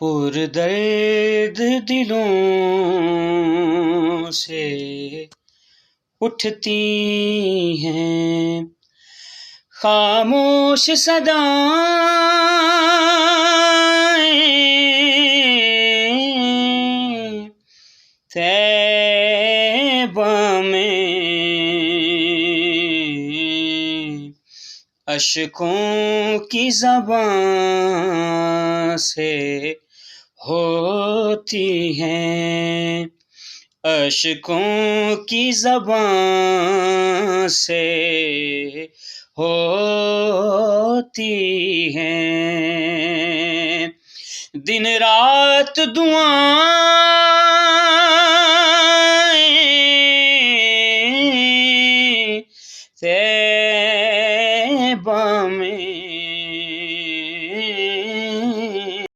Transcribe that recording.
پر درد دلوں سے اٹھتی ہیں، خاموش صدائیں طیبہ میں اشکوں کی زبان سے ہوتی ہیں، اشکوں کی زبان سے ہوتی ہیں، دن رات دعائیں